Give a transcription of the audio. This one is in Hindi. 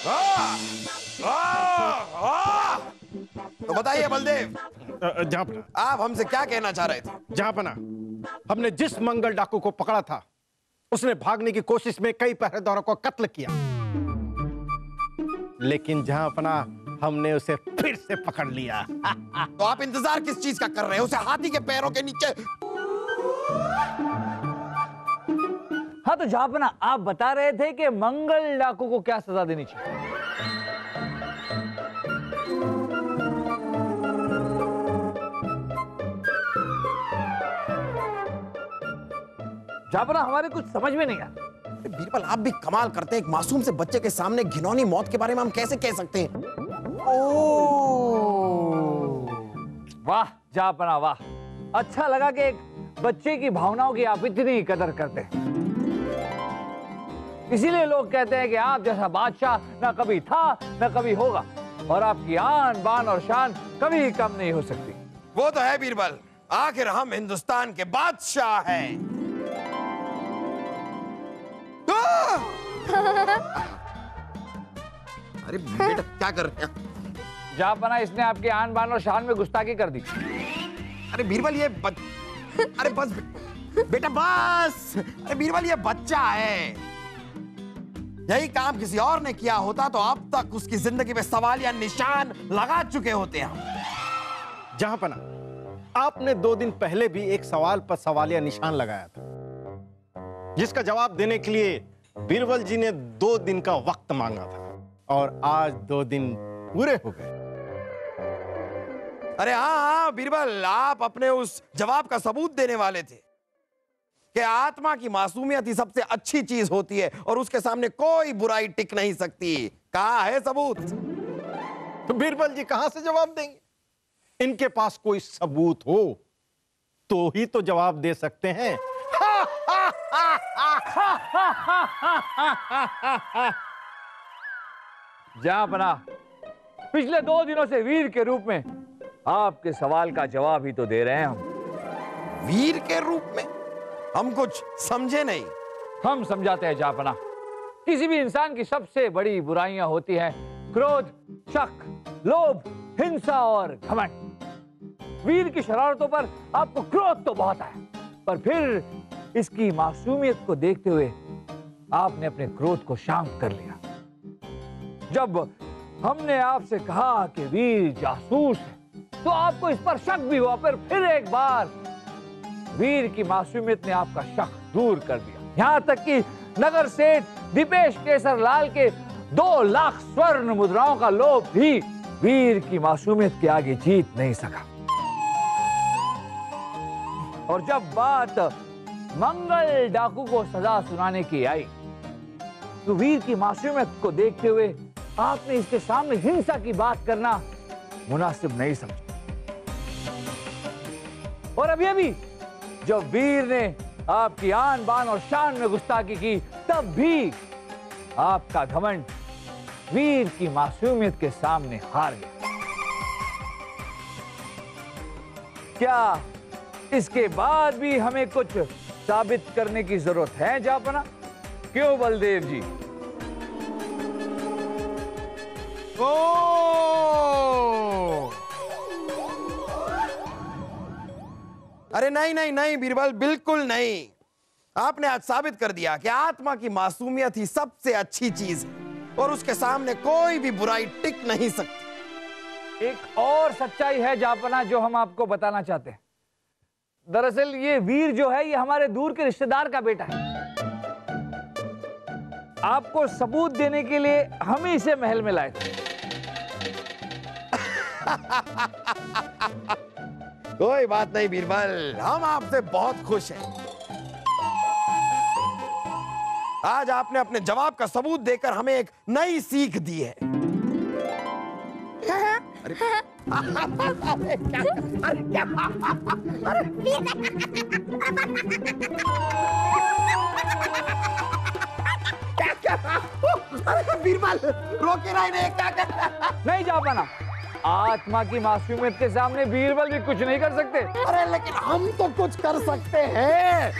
तो बताइए बलदेव, जहाँपना, आप हमसे क्या कहना चाह रहे थे? जहाँपना, हमने जिस मंगल डाकू को पकड़ा था उसने भागने की कोशिश में कई पहरेदारों को कत्ल किया, लेकिन जहाँपना हमने उसे फिर से पकड़ लिया। तो आप इंतजार किस चीज का कर रहे हैं? उसे हाथी के पैरों के नीचे। हाँ तो जहाँपना, आप बता रहे थे कि मंगल डाकू को क्या सजा देनी चाहिए। जहाँपना, हमारे कुछ समझ में नहीं आया। बीरबल, आप भी कमाल करते हैं। एक मासूम से बच्चे के सामने घिनौनी मौत के बारे में हम कैसे कह सकते हैं? वाह जहाँपना वाह, अच्छा लगा कि एक बच्चे की भावनाओं की आप इतनी कदर करते हैं। इसीलिए लोग कहते हैं कि आप जैसा बादशाह ना कभी था ना कभी होगा, और आपकी आन बान और शान कभी कम नहीं हो सकती। वो तो है बीरबल, आखिर हम हिंदुस्तान के बादशाह हैं। अरे बेटा क्या कर रहे हैं? जहाँपना, इसने आपके आन बान और शान में गुस्ताखी कर दी। अरे बीरबल ये अरे बस बेटा बस। अरे बीरबल ये बच्चा है, यही काम किसी और ने किया होता तो अब तक उसकी जिंदगी में सवाल या निशान लगा चुके होते हम। जहाँपना, आपने 2 दिन पहले भी एक सवाल पर सवालिया निशान लगाया था, जिसका जवाब देने के लिए बीरबल जी ने 2 दिन का वक्त मांगा था, और आज 2 दिन पूरे हो गए। अरे हाँ बीरबल, आप अपने उस जवाब का सबूत देने वाले थे कि आत्मा की मासूमियत ही सबसे अच्छी चीज होती है और उसके सामने कोई बुराई टिक नहीं सकती। कहाँ है सबूत? तो बीरबल जी कहां से जवाब देंगे? इनके पास कोई सबूत हो तो ही तो जवाब दे सकते हैं। जहाँपना, पिछले 2 दिनों से वीर के रूप में आपके सवाल का जवाब ही तो दे रहे हैं हम। वीर के रूप में? हम कुछ समझे नहीं। हम समझाते हैं जहाँपना। किसी भी इंसान की सबसे बड़ी बुराइयां होती हैं क्रोध, शक, लोभ, हिंसा और घमंड। वीर की शरारतों पर आपको क्रोध तो बहुत आया, पर फिर इसकी मासूमियत को देखते हुए आपने अपने क्रोध को शांत कर लिया। जब हमने आपसे कहा कि वीर जासूस है तो आपको इस पर शक भी हुआ, पर फिर एक बार वीर की मासूमियत ने आपका शक दूर कर दिया। यहां तक कि नगर सेठ दीपेश केसर लाल के 2 लाख स्वर्ण मुद्राओं का लोभ भी वीर की मासूमियत के आगे जीत नहीं सका। और जब बात मंगल डाकू को सजा सुनाने की आई तो वीर की मासूमियत को देखते हुए आपने इसके सामने हिंसा की बात करना मुनासिब नहीं समझा। और अभी जब वीर ने आपकी आन बान और शान में गुस्ताखी की, तब भी आपका घमंड वीर की मासूमियत के सामने हार गया। क्या इसके बाद भी हमें कुछ साबित करने की जरूरत है जहाँपना? क्यों बलदेव जी? ओ! अरे नहीं बीरबल, बिल्कुल नहीं। आपने आज साबित कर दिया कि आत्मा की मासूमियत ही सबसे अच्छी चीज है और उसके सामने कोई भी बुराई टिक नहीं सकती। एक और सच्चाई है जहाँपना जो हम आपको बताना चाहते हैं। दरअसल ये वीर जो है ये हमारे दूर के रिश्तेदार का बेटा है। आपको सबूत देने के लिए हम ही इसे महल में लाए थे। कोई बात नहीं बीरबल, हम आपसे बहुत खुश हैं। आज आपने अपने जवाब का सबूत देकर हमें एक नई सीख दी है। अरे क्या? अरे बीरबल, रोके ना इन्हें, क्या कर? नहीं जा पाना। आत्मा की मासूमियत के सामने बीरबल भी कुछ नहीं कर सकते। अरे लेकिन हम तो कुछ कर सकते हैं।